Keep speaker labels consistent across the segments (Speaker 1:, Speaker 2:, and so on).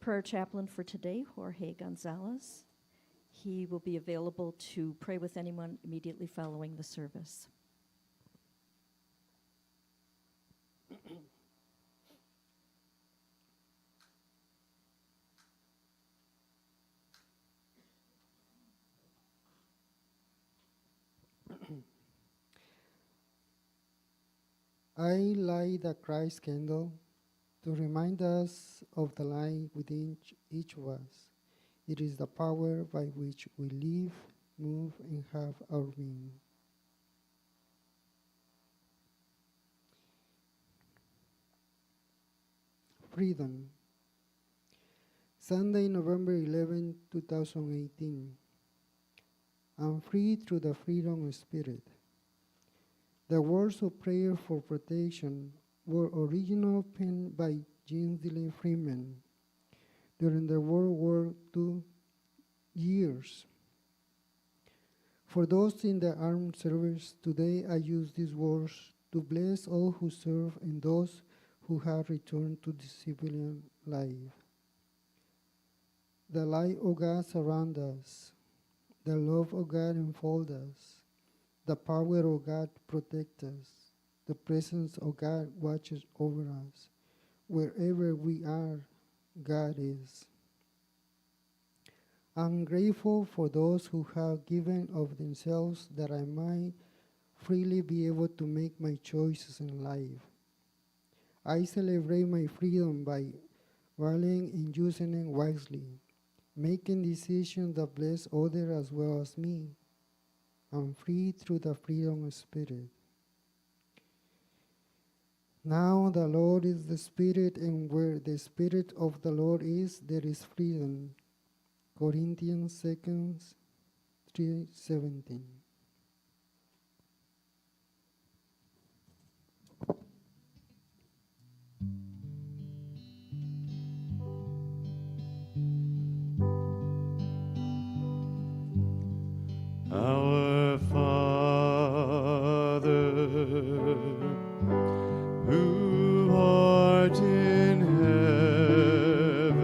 Speaker 1: prayer chaplain for today, Jorge Gonzalez. He will be available to pray with anyone immediately following the service.
Speaker 2: I light the Christ candle to remind us of the light within each of us. It is the power by which we live, move, and have our being. Freedom. Sunday, November 11, 2018. I'm free through the freedom of spirit. The words of prayer for protection were originally penned by James Dillon Freeman during the World War II years. For those in the armed service today, I use these words to bless all who serve and those who have returned to the civilian life. The light of God surrounds us. The love of God enfolds us. The power of God protects us. The presence of God watches over us. Wherever we are, God is. I'm grateful for those who have given of themselves that I might freely be able to make my choices in life. I celebrate my freedom by valuing and using it wisely, making decisions that bless others as well as me. I'm free through the freedom of spirit. Now the Lord is the Spirit, and where the Spirit of the Lord is, there is freedom. Corinthians 3:17.
Speaker 3: Our Father, who art in heaven,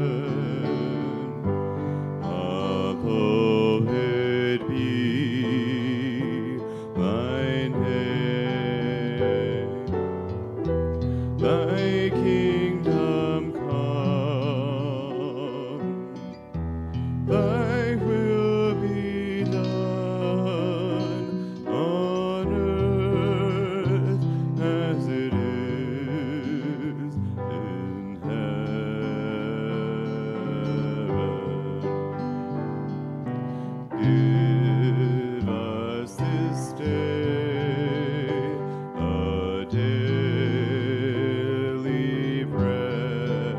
Speaker 3: hallowed be thy name. Thy kingdom come, thy will be done on earth as it is in heaven. Give us this day a daily bread,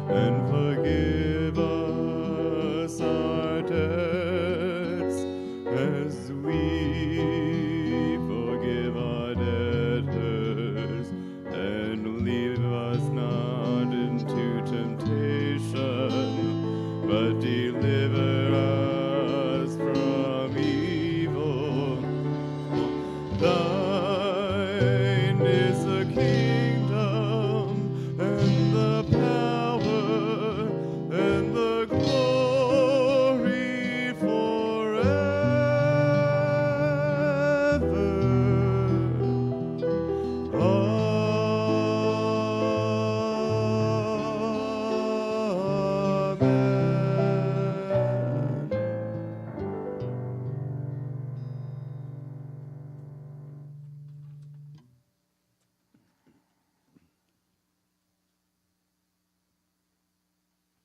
Speaker 3: and forgive us our debts as we forgive our debtors, and lead us not into temptation, but deliver us from evil. Thine is the kingdom and the power and the glory forever. Amen.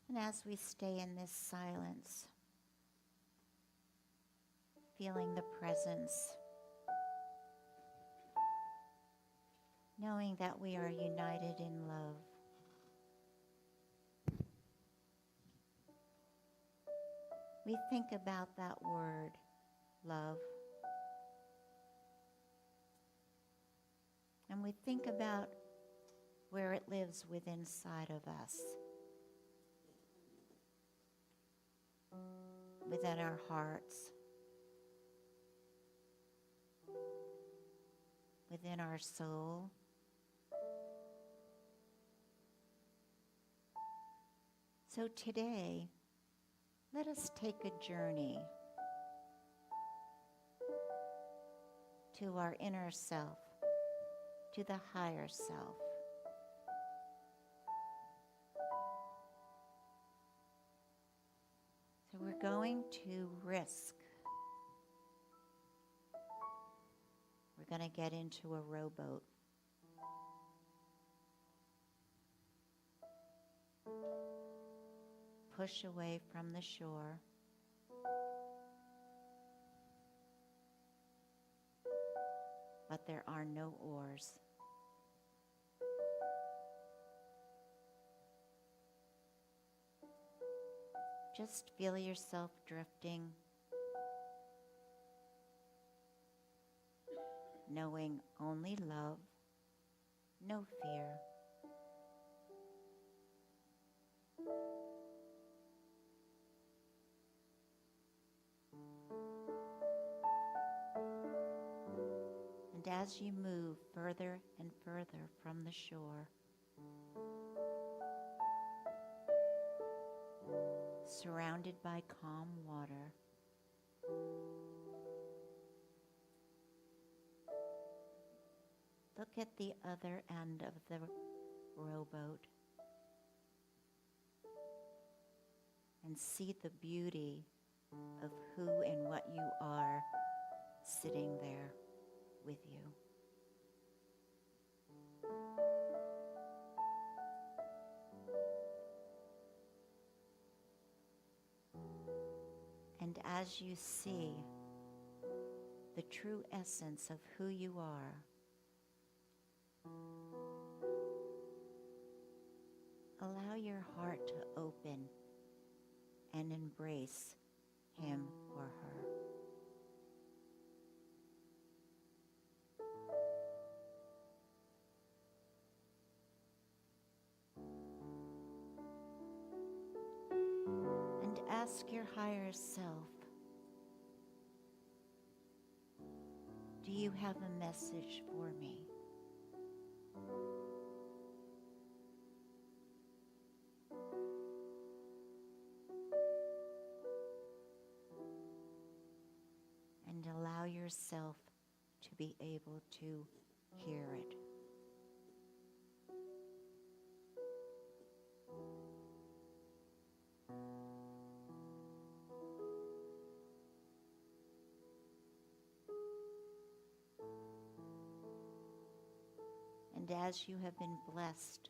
Speaker 4: And as we stay in this silence, feeling the presence, knowing that we are united in love, we think about that word, love. And we think about where it lives within inside of us, within our hearts, within our soul. So today, let us take a journey to our inner self, to the higher self. So we're going to risk. We're going to get into a rowboat. Push away from the shore. But there are no oars. Just feel yourself drifting, knowing only love, no fear. And as you move further and further from the shore, surrounded by calm water, look at the other end of the rowboat and see the beauty of who and what you are sitting there with you. And as you see the true essence of who you are, allow your heart to open and embrace him or her. And ask your higher self, do you have a message for me? And allow yourself to be able to hear it. And as you have been blessed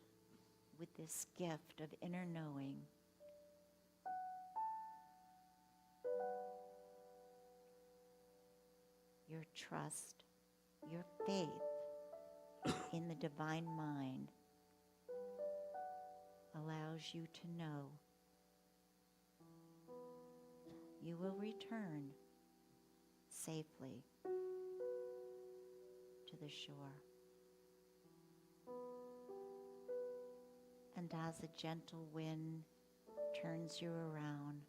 Speaker 4: with this gift of inner knowing, your trust, your faith in the divine mind allows you to know you will return safely to the shore. And as a gentle wind turns you around,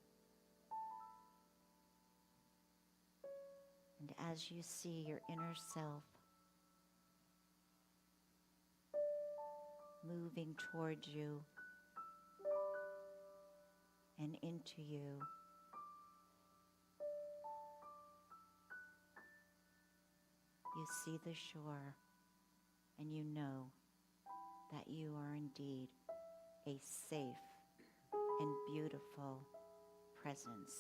Speaker 4: and as you see your inner self moving towards you and into you, you see the shore and you know that you are indeed a safe and beautiful presence.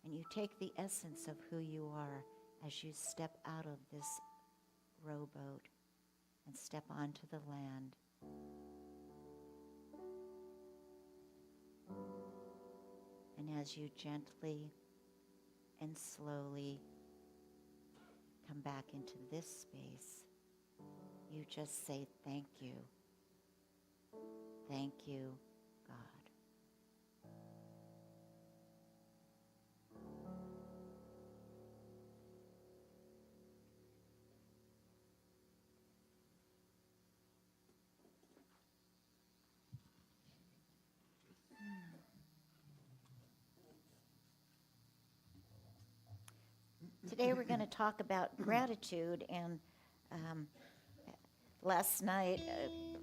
Speaker 4: And you take the essence of who you are as you step out of this rowboat and step onto the land. And as you gently and slowly come back into this space, you just say, thank you. Thank you, God. Today we're going to talk about gratitude, and last night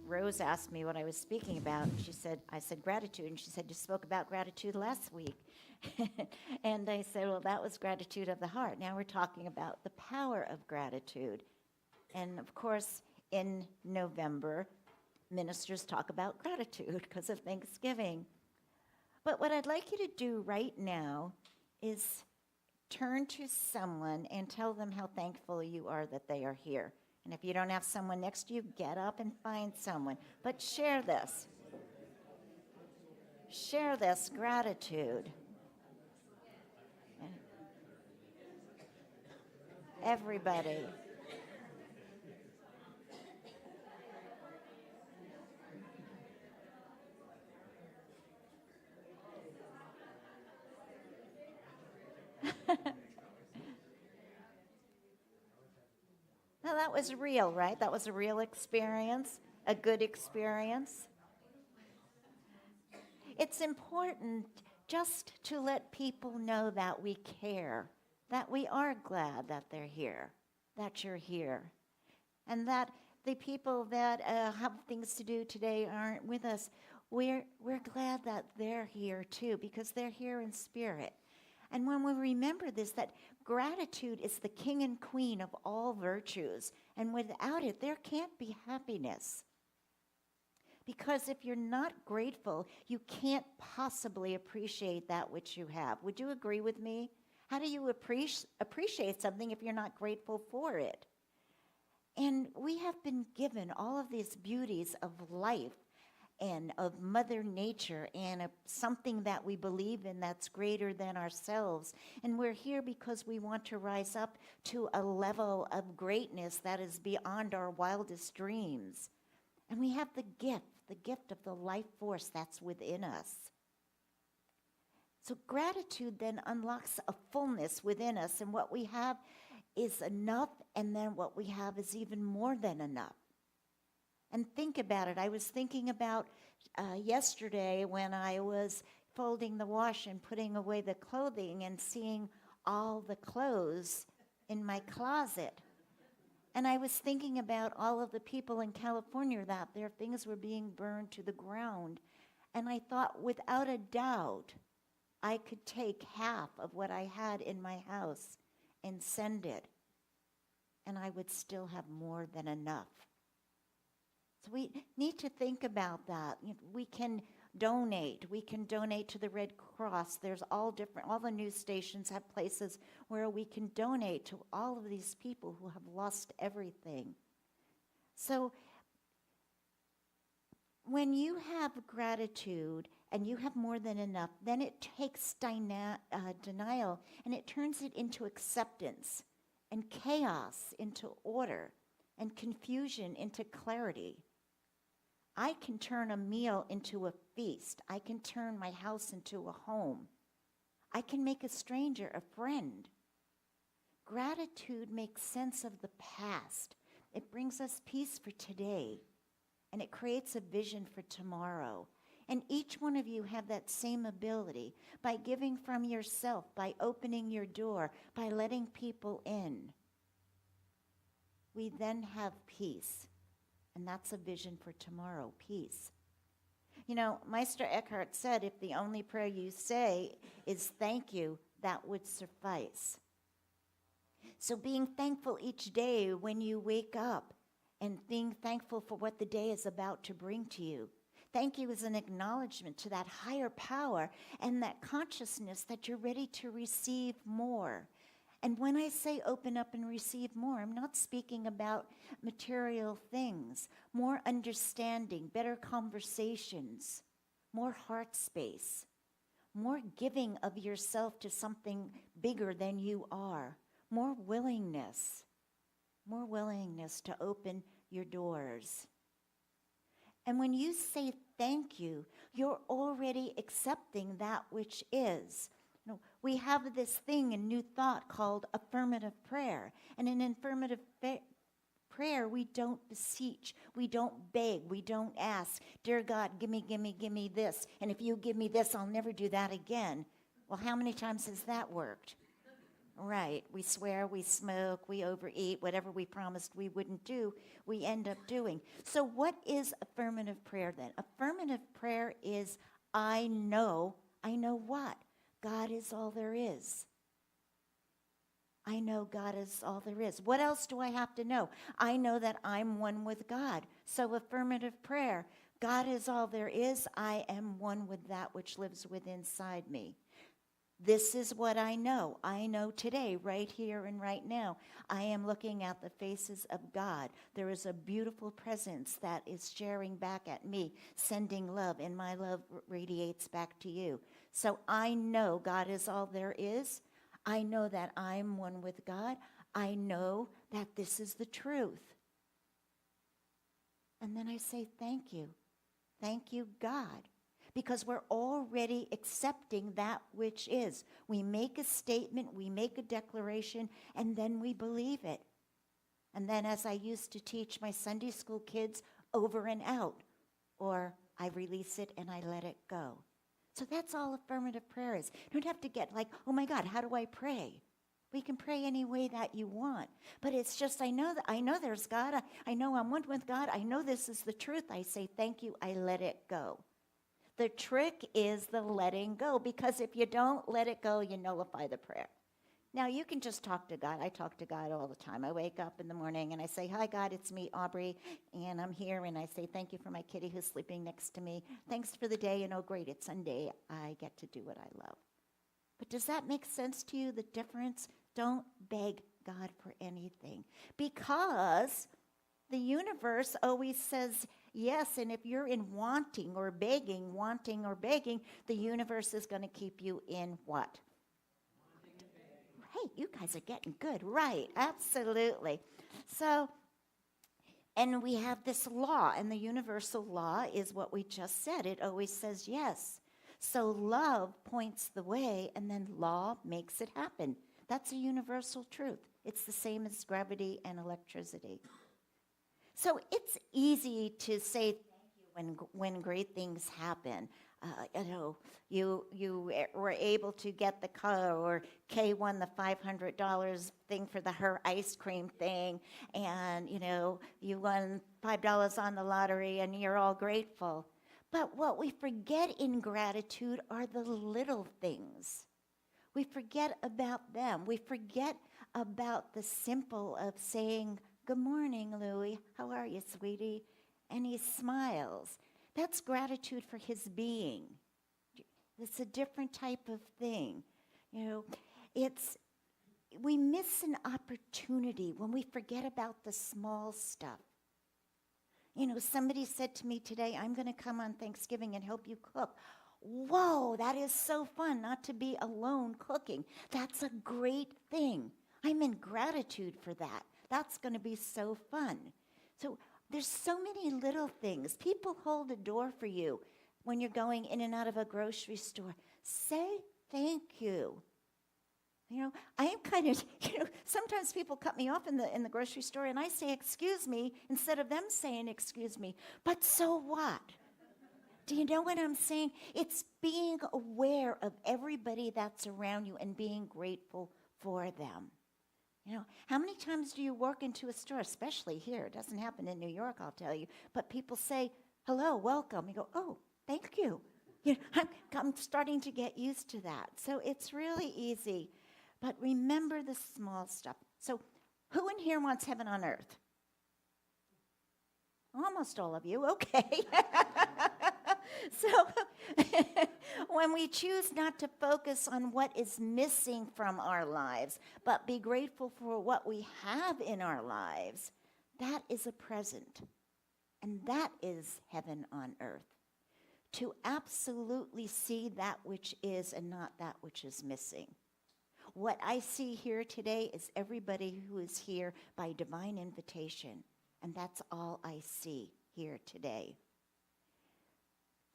Speaker 4: Rose asked me what I was speaking about. And I said gratitude. And she said, you spoke about gratitude last week. And I said, well, that was gratitude of the heart. Now we're talking about the power of gratitude. And of course, in November, ministers talk about gratitude because of Thanksgiving. But what I'd like you to do right now is turn to someone and tell them how thankful you are that they are here. And if you don't have someone next to you, get up and find someone. But share this. Share this gratitude. Everybody. Now that was real, right? That was a real experience, a good experience. It's important just to let people know that we care, that we are glad that they're here, that you're here, and that the people that have things to do today aren't with us. We're glad that they're here too, because they're here in spirit. And when we remember this, that gratitude is the king and queen of all virtues, and without it, there can't be happiness. Because if you're not grateful, you can't possibly appreciate that which you have. Would you agree with me? How do you appreciate something if you're not grateful for it? And we have been given all of these beauties of life and of Mother Nature and of something that we believe in that's greater than ourselves. And we're here because we want to rise up to a level of greatness that is beyond our wildest dreams. And we have the gift of the life force that's within us. So gratitude then unlocks a fullness within us, and what we have is enough, and then what we have is even more than enough. And think about it. I was thinking about yesterday when I was folding the wash and putting away the clothing and seeing all the clothes in my closet. And I was thinking about all of the people in California that their things were being burned to the ground. And I thought, without a doubt, I could take half of what I had in my house and send it, and I would still have more than enough. So we need to think about that. We can donate. We can donate to the Red Cross. There's all the news stations have places where we can donate to all of these people who have lost everything. So when you have gratitude and you have more than enough, then it takes denial and it turns it into acceptance, and chaos into order, and confusion into clarity. I can turn a meal into a feast. I can turn my house into a home. I can make a stranger a friend. Gratitude makes sense of the past. It brings us peace for today, and it creates a vision for tomorrow. And each one of you have that same ability by giving from yourself, by opening your door, by letting people in. We then have peace. And that's a vision for tomorrow, peace. You know, Meister Eckhart said, if the only prayer you say is thank you, that would suffice. So being thankful each day when you wake up, and being thankful for what the day is about to bring to you. Thank you is an acknowledgement to that higher power and that consciousness that you're ready to receive more. And when I say open up and receive more, I'm not speaking about material things, more understanding, better conversations, more heart space, more giving of yourself to something bigger than you are, more willingness to open your doors. And when you say thank you, you're already accepting that which is. We have this thing in New Thought called affirmative prayer. And in affirmative prayer, we don't beseech, we don't beg, we don't ask, dear God, give me this. And if you give me this, I'll never do that again. Well, how many times has that worked? Right. We swear, we smoke, we overeat, whatever we promised we wouldn't do, we end up doing. So what is affirmative prayer then? Affirmative prayer is I know what? God is all there is. I know God is all there is. What else do I have to know? I know that I'm one with God. So affirmative prayer, God is all there is. I am one with that which lives within inside me. This is what I know. I know today, right here and right now, I am looking at the faces of God. There is a beautiful presence that is sharing back at me, sending love, and my love radiates back to you. So I know God is all there is. I know that I'm one with God. I know that this is the truth. And then I say, thank you. Thank you, God. Because we're already accepting that which is. We make a statement, we make a declaration, and then we believe it. And then as I used to teach my Sunday school kids, over and out. Or I release it and I let it go. So that's all affirmative prayer is. You don't have to get like, oh my God, how do I pray? We can pray any way that you want. But it's just, I know there's God. I know I'm one with God. I know this is the truth. I say, thank you. I let it go. The trick is the letting go, because if you don't let it go, you nullify the prayer. Now, you can just talk to God. I talk to God all the time. I wake up in the morning and I say, hi, God, it's me, Aubree, and I'm here. And I say, thank you for my kitty who's sleeping next to me. Thanks for the day, and oh, great, it's Sunday. I get to do what I love. But does that make sense to you, the difference? Don't beg God for anything, because the universe always says yes, and if you're in wanting or begging, the universe is going to keep you in what? Hey, you guys are getting good. Right, absolutely. So, and we have this law, and the universal law is what we just said. It always says yes. So love points the way, and then law makes it happen. That's a universal truth. It's the same as gravity and electricity. So it's easy to say thank you when great things happen. You were able to get the car, or Kay won the $500 thing for her ice cream thing, and you won $5 on the lottery, and you're all grateful. But what we forget in gratitude are the little things. We forget about them. We forget about the simple of saying, good morning, Louie. How are you, sweetie? And he smiles. That's gratitude for his being. It's a different type of thing. We miss an opportunity when we forget about the small stuff. Somebody said to me today, I'm going to come on Thanksgiving and help you cook. Whoa, that is so fun, not to be alone cooking. That's a great thing. I'm in gratitude for that. That's going to be so fun. So there's so many little things. People hold the door for you when you're going in and out of a grocery store. Say thank you. I am kind of, sometimes people cut me off in the grocery store, and I say excuse me instead of them saying excuse me. But so what? Do you know what I'm saying? It's being aware of everybody that's around you and being grateful for them. How many times do you walk into a store, especially here? It doesn't happen in New York, I'll tell you. But people say, hello, welcome. You go, oh, thank you. I'm starting to get used to that. So it's really easy. But remember the small stuff. So who in here wants heaven on earth? Almost all of you, okay. So when we choose not to focus on what is missing from our lives, but be grateful for what we have in our lives, that is a present. And that is heaven on earth. To absolutely see that which is and not that which is missing. What I see here today is everybody who is here by divine invitation. And that's all I see here today.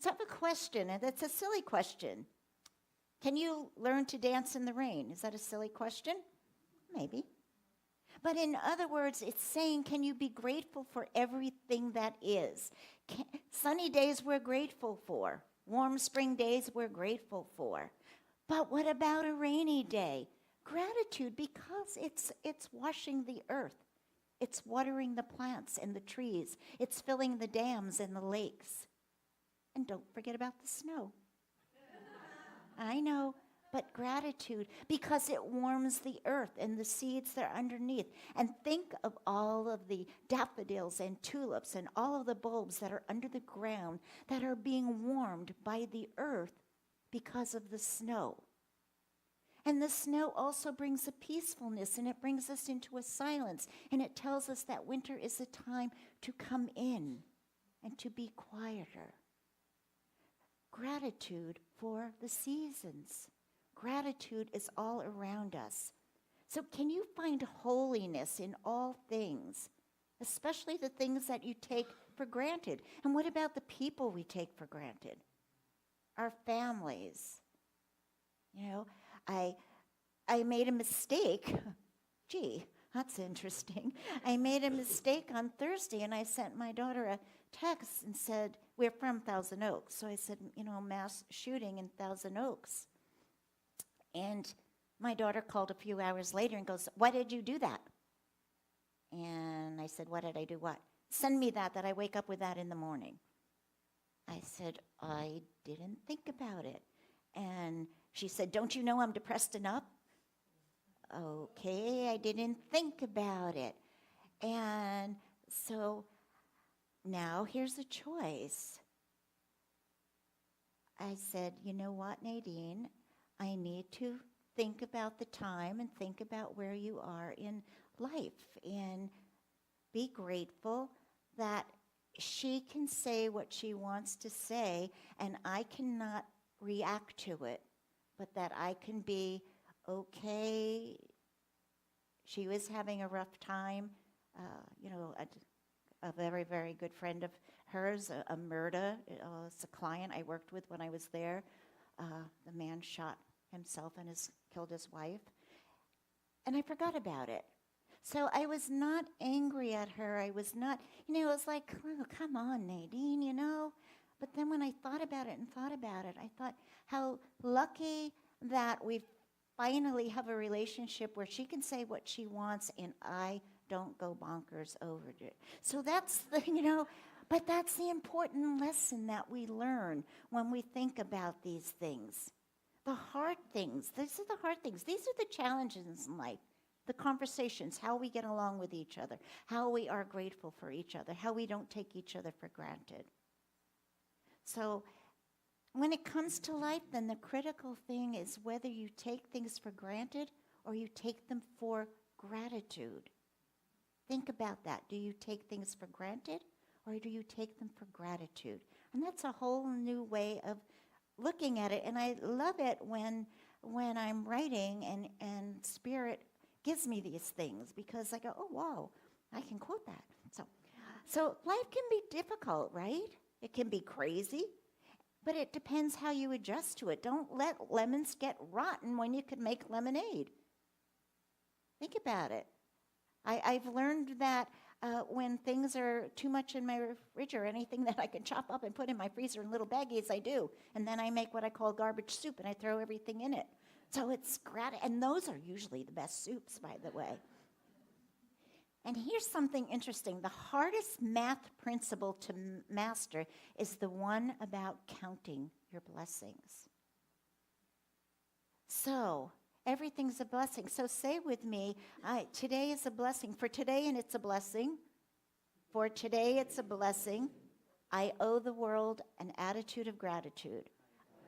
Speaker 4: So I have a question, and it's a silly question. Can you learn to dance in the rain? Is that a silly question? Maybe. But in other words, it's saying, can you be grateful for everything that is? Sunny days we're grateful for. Warm spring days we're grateful for. But what about a rainy day? Gratitude because it's washing the earth. It's watering the plants and the trees. It's filling the dams and the lakes. And don't forget about the snow. I know, but gratitude because it warms the earth and the seeds that are underneath. And think of all of the daffodils and tulips and all of the bulbs that are under the ground that are being warmed by the earth because of the snow. And the snow also brings a peacefulness, and it brings us into a silence. And it tells us that winter is a time to come in and to be quieter. Gratitude for the seasons. Gratitude is all around us. So can you find holiness in all things, especially the things that you take for granted? And what about the people we take for granted? Our families. You know, I made a mistake. Gee, that's interesting. I made a mistake on Thursday, and I sent my daughter a text and said, we're from Thousand Oaks. So I said, mass shooting in Thousand Oaks. And my daughter called a few hours later and goes, why did you do that? And I said, what did I do what? Send me that I wake up with that in the morning. I said, I didn't think about it. And she said, don't you know I'm depressed enough? Okay, I didn't think about it. And so now here's a choice. I said, you know what, Nadine? I need to think about the time and think about where you are in life and be grateful that she can say what she wants to say and I cannot react to it, but that I can be okay. She was having a rough time. A very, very good friend of hers, a Murda, it's a client I worked with when I was there. The man shot himself and killed his wife. And I forgot about it. So I was not angry at her. I was not, it was like, oh, come on, Nadine, But then when I thought about it, I thought how lucky that we finally have a relationship where she can say what she wants and I don't go bonkers over it. So that's the, but that's the important lesson that we learn when we think about these things. The hard things, these are the hard things. These are the challenges in life, the conversations, how we get along with each other, how we are grateful for each other, how we don't take each other for granted. So when it comes to life, then the critical thing is whether you take things for granted or you take them for gratitude. Think about that. Do you take things for granted or do you take them for gratitude? And that's a whole new way of looking at it. And I love it when I'm writing and Spirit gives me these things because I go, oh, wow, I can quote that. So life can be difficult, right? It can be crazy, but it depends how you adjust to it. Don't let lemons get rotten when you could make lemonade. Think about it. I've learned that when things are too much in my refrigerator, anything that I can chop up and put in my freezer in little baggies, I do. And then I make what I call garbage soup, and I throw everything in it. So it's and those are usually the best soups, by the way. And here's something interesting. The hardest math principle to master is the one about counting your blessings. So everything's a blessing. So say with me, today is a blessing. For today, and it's a blessing. For today, it's a blessing. I owe the world an attitude of gratitude.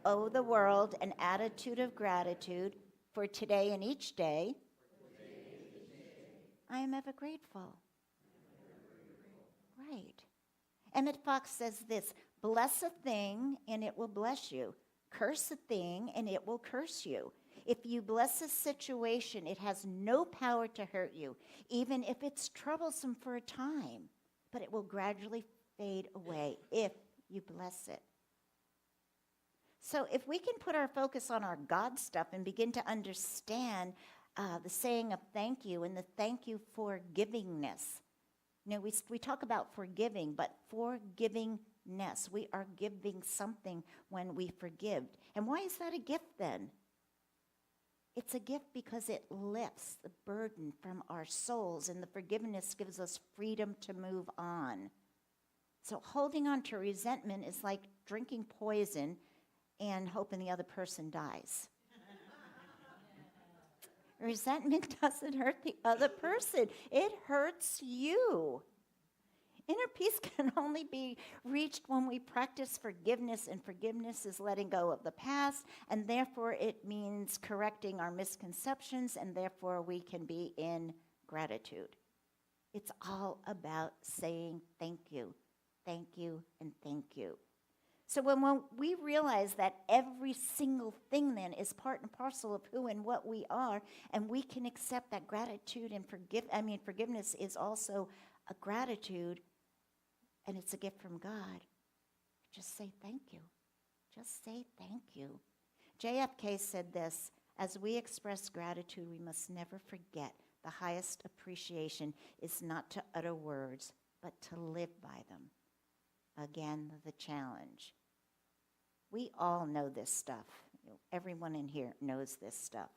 Speaker 4: Owe the world an attitude of gratitude for today and each day. I am ever grateful. Right. Emmett Fox says this, bless a thing and it will bless you. Curse a thing and it will curse you. If you bless a situation, it has no power to hurt you, even if it's troublesome for a time, but it will gradually fade away if you bless it. So if we can put our focus on our God stuff and begin to understand the saying of thank you and the thank you for givingness. We talk about forgiving, but forgivingness. We are giving something when we forgive. And why is that a gift then? It's a gift because it lifts the burden from our souls, and the forgiveness gives us freedom to move on. So holding on to resentment is like drinking poison and hoping the other person dies. Resentment doesn't hurt the other person. It hurts you. Inner peace can only be reached when we practice forgiveness, and forgiveness is letting go of the past, and therefore it means correcting our misconceptions, and therefore we can be in gratitude. It's all about saying thank you, and thank you. So when we realize that every single thing then is part and parcel of who and what we are, and we can accept that gratitude and forgiveness is also a gratitude, and it's a gift from God. Just say thank you. Just say thank you. JFK said this, as we express gratitude, we must never forget the highest appreciation is not to utter words, but to live by them. Again, the challenge. We all know this stuff. Everyone in here knows this stuff.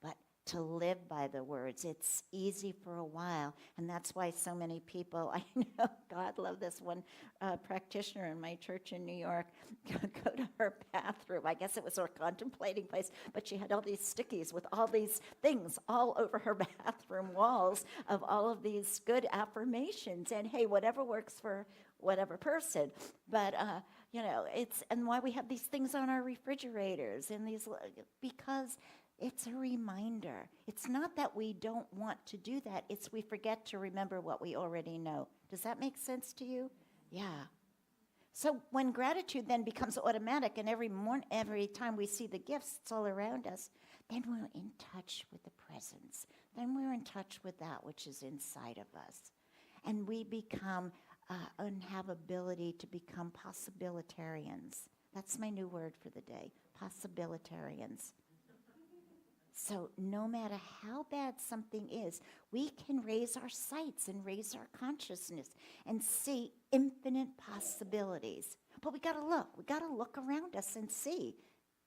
Speaker 4: But to live by the words, it's easy for a while. And that's why so many people, I know, God love this one practitioner in my church in New York, go to her bathroom. I guess it was her contemplating place, but she had all these stickies with all these things all over her bathroom walls of all of these good affirmations. And hey, whatever works for whatever person, but and why we have these things on our refrigerators and these, because it's a reminder. It's not that we don't want to do that, it's we forget to remember what we already know. Does that make sense to you? Yeah. So when gratitude then becomes automatic, and every time we see the gifts, it's all around us, then we're in touch with the presence. Then we're in touch with that which is inside of us. And we become and have ability to become possibilitarians. That's my new word for the day, possibilitarians. So no matter how bad something is, we can raise our sights and raise our consciousness and see infinite possibilities. But we gotta look around us and see,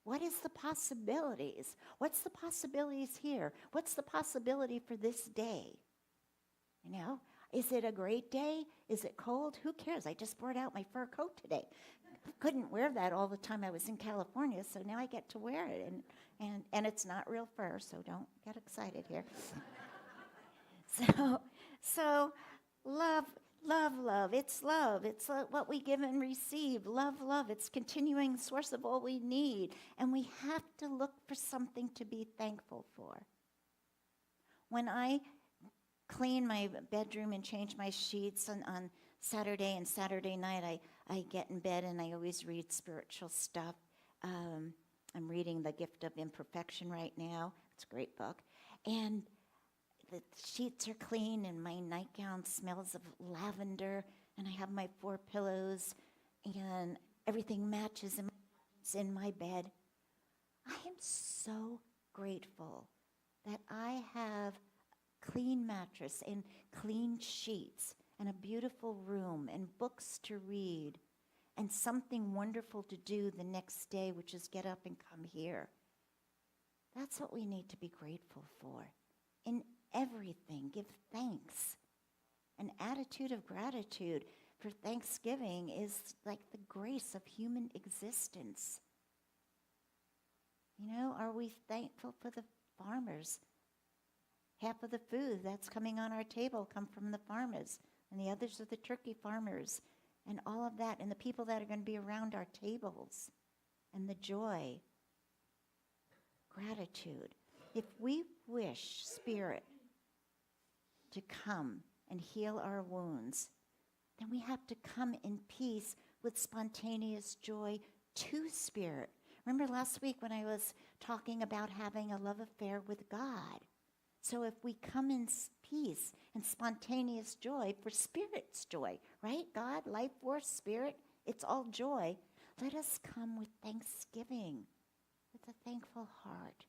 Speaker 4: what is the possibilities? What's the possibilities here? What's the possibility for this day? Is it a great day? Is it cold? Who cares? I just brought out my fur coat today. Couldn't wear that all the time I was in California, so now I get to wear it. And it's not real fur, so don't get excited here. So love. It's love. It's what we give and receive. Love. It's continuing source of all we need. And we have to look for something to be thankful for. When I clean my bedroom and change my sheets on Saturday and Saturday night, I get in bed and I always read spiritual stuff. I'm reading The Gift of Imperfection right now. It's a great book. And the sheets are clean and my nightgown smells of lavender and I have my 4 pillows and everything matches in my bed. I am so grateful that I have clean mattress and clean sheets and a beautiful room and books to read and something wonderful to do the next day, which is get up and come here. That's what we need to be grateful for. In everything, give thanks. An attitude of gratitude for Thanksgiving is like the grace of human existence. Are we thankful for the farmers? Half of the food that's coming on our table come from the farmers, and the others are the turkey farmers, and all of that, and the people that are going to be around our tables, and the joy. Gratitude. If we wish Spirit to come and heal our wounds, then we have to come in peace with spontaneous joy to Spirit. Remember last week when I was talking about having a love affair with God? So if we come in peace and spontaneous joy for Spirit's joy, right? God, life force, Spirit, it's all joy. Let us come with thanksgiving, with a thankful heart.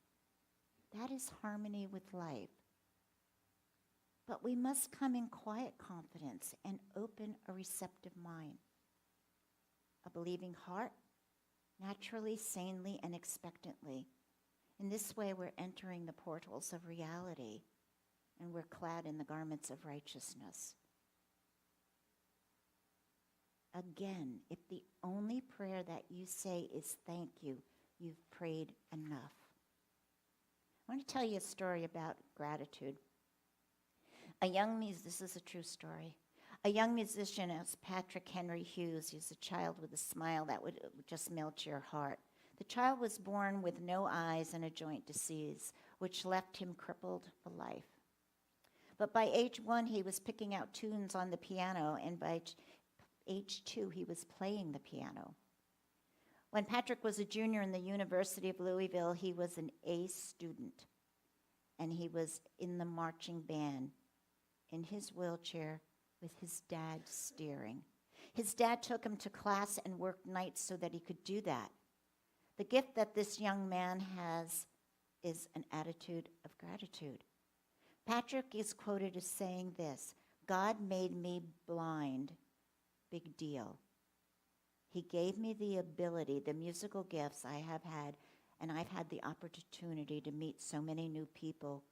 Speaker 4: That is harmony with life. But we must come in quiet confidence and open a receptive mind. A believing heart, naturally, sanely, and expectantly. In this way, we're entering the portals of reality, and we're clad in the garments of righteousness. Again, if the only prayer that you say is thank you, you've prayed enough. I want to tell you a story about gratitude. This is a true story. A young musician is Patrick Henry Hughes. He's a child with a smile that would just melt your heart. The child was born with no eyes and a joint disease, which left him crippled for life. But by age 1, he was picking out tunes on the piano, and by age 2, he was playing the piano. When Patrick was a junior in the University of Louisville, he was an A student, and he was in the marching band in his wheelchair with his dad steering. His dad took him to class and worked nights so that he could do that. The gift that this young man has is an attitude of gratitude. Patrick is quoted as saying this: "God made me blind, big deal. He gave me the ability, the musical gifts I have had, and I've had the opportunity to meet so many new people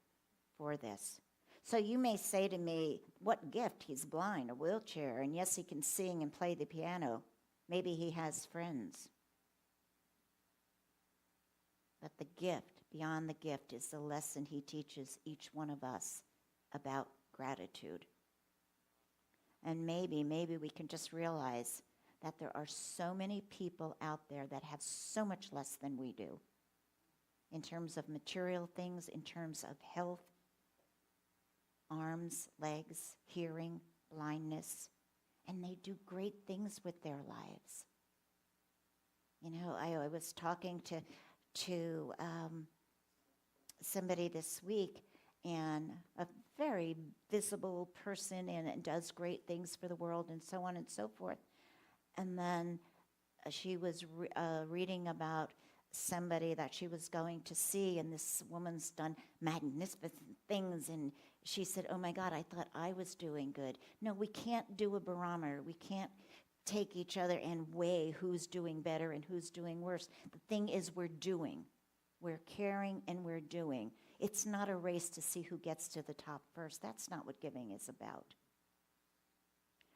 Speaker 4: for this." So you may say to me, what gift? He's blind, a wheelchair, and yes, he can sing and play the piano. Maybe he has friends. But the gift, beyond the gift, is the lesson he teaches each one of us about gratitude. And maybe we can just realize that there are so many people out there that have so much less than we do in terms of material things, in terms of health, arms, legs, hearing, blindness, and they do great things with their lives. You know, I was talking to somebody this week, and a very visible person, and does great things for the world and so on and so forth. And then she was reading about somebody that she was going to see, and this woman's done magnificent things, and she said, "Oh my God, I thought I was doing good." No, we can't do a barometer. We can't take each other and weigh who's doing better and who's doing worse. The thing is, we're doing. We're caring and we're doing. It's not a race to see who gets to the top first. That's not what giving is about.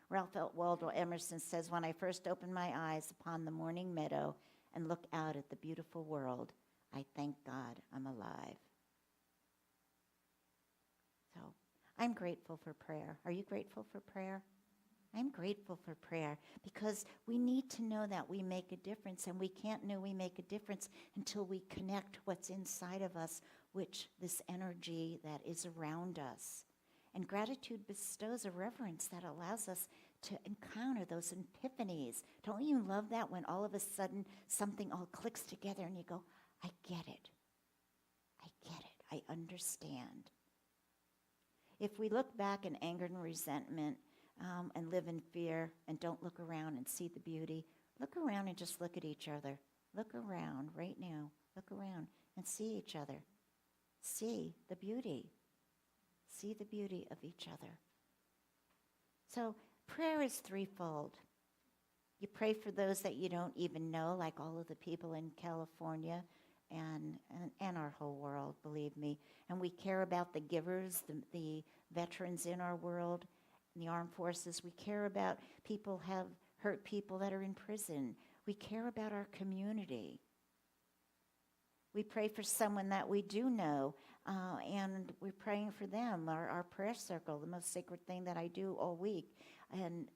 Speaker 4: Ralph Waldo Emerson says, "When I first opened my eyes upon the morning meadow and look out at the beautiful world, I thank God I'm alive." So I'm grateful for prayer. Are you grateful for prayer? I'm grateful for prayer because we need to know that we make a difference, and we can't know we make a difference until we connect what's inside of us, which this energy that is around us. And gratitude bestows a reverence that allows us to encounter those epiphanies. Don't you love that when all of a sudden something all clicks together and you go, I get it. I get it. I understand. If we look back in anger and resentment and live in fear and don't look around and see the beauty, look around and just look at each other. Look around right now. Look around and see each other. See the beauty. See the beauty of each other. So prayer is threefold. You pray for those that you don't even know, like all of the people in California and our whole world, believe me. And we care about the givers, the veterans in our world, in the armed forces. We care about people have hurt people that are in prison. We care about our community. We pray for someone that we do know, and we're praying for them, our prayer circle, the most sacred thing that I do all week. And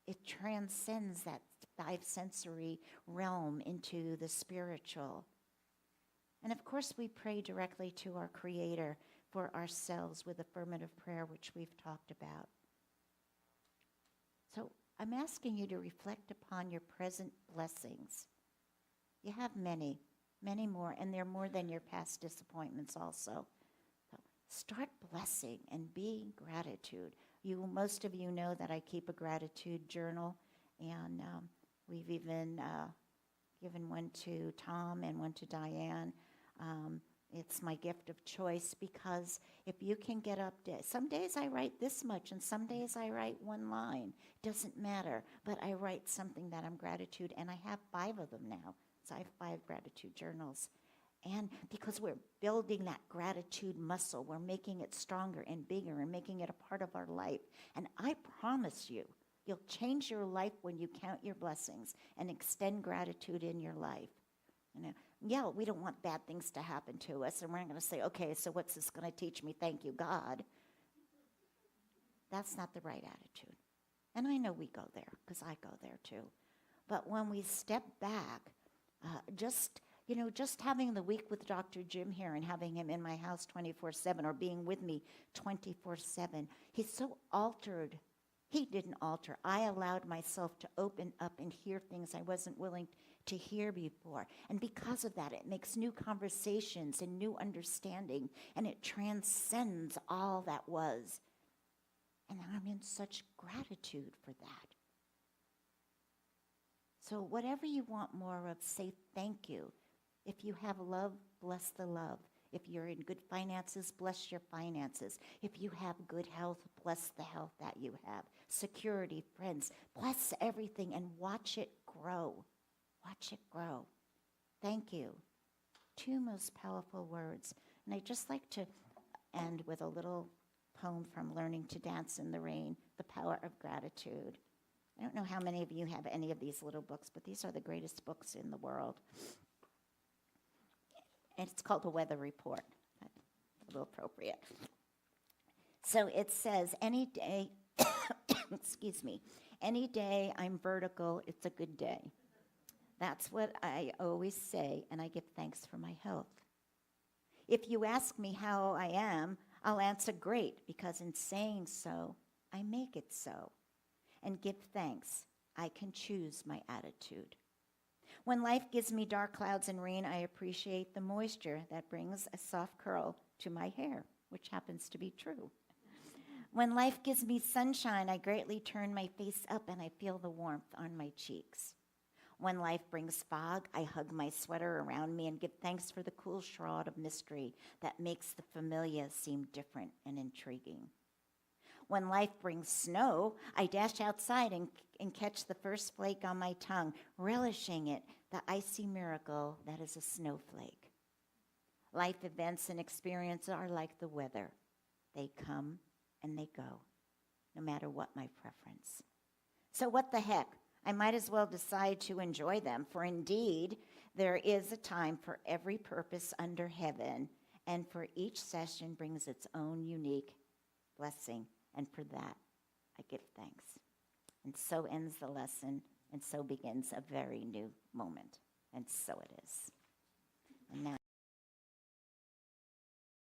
Speaker 4: it transcends that five-sensory realm into the spiritual. And of course, we pray directly to our Creator for ourselves with affirmative prayer, which we've talked about. So I'm asking you to reflect upon your present blessings. You have many more, and they're more than your past disappointments also. So start blessing and be gratitude. Most of you know that I keep a gratitude journal, and we've even given one to Tom and one to Diane. It's my gift of choice because if you can get up, some days I write this much and some days I write one line. It doesn't matter, but I write something that I'm gratitude, and I have 5 of them now. So I have 5 gratitude journals. And because we're building that gratitude muscle, we're making it stronger and bigger and making it a part of our life. And I promise you, you'll change your life when you count your blessings and extend gratitude in your life. You know, yeah, we don't want bad things to happen to us, and we're not going to say, okay, so what's this going to teach me? Thank you, God. That's not the right attitude. And I know we go there, because I go there too. But when we step back, just having the week with Dr. Jim here and having him in my house 24/7 or being with me 24/7, he's so altered. He didn't alter. I allowed myself to open up and hear things I wasn't willing to hear before. And because of that, it makes new conversations and new understanding, and it transcends all that was. And I'm in such gratitude for that. So whatever you want more of, say thank you. If you have love, bless the love. If you're in good finances, bless your finances. If you have good health, bless the health that you have. Security, friends, bless everything and watch it grow. Watch it grow. Thank you. Two most powerful words. And I'd just like to end with a little poem from Learning to Dance in the Rain, The Power of Gratitude. I don't know how many of you have any of these little books, but these are the greatest books in the world. And it's called The Weather Report. That's a little appropriate. So it says, any day, excuse me, any day I'm vertical, it's a good day. That's what I always say, and I give thanks for my health. If you ask me how I am, I'll answer great, because in saying so, I make it so. And give thanks, I can choose my attitude. When life gives me dark clouds and rain, I appreciate the moisture that brings a soft curl to my hair, which happens to be true. When life gives me sunshine, I greatly turn my face up and I feel the warmth on my cheeks. When life brings fog, I hug my sweater around me and give thanks for the cool shroud of mystery that makes the familiar seem different and intriguing. When life brings snow, I dash outside and catch the first flake on my tongue, relishing it, the icy miracle that is a snowflake. Life events and experiences are like the weather. They come and they go, no matter what my preference. So what the heck? I might as well decide to enjoy them, for indeed, there is a time for every purpose under heaven, and for each session brings its own unique blessing, and for that, I give thanks. And so ends the lesson, and so begins a very new moment, and so it is. And now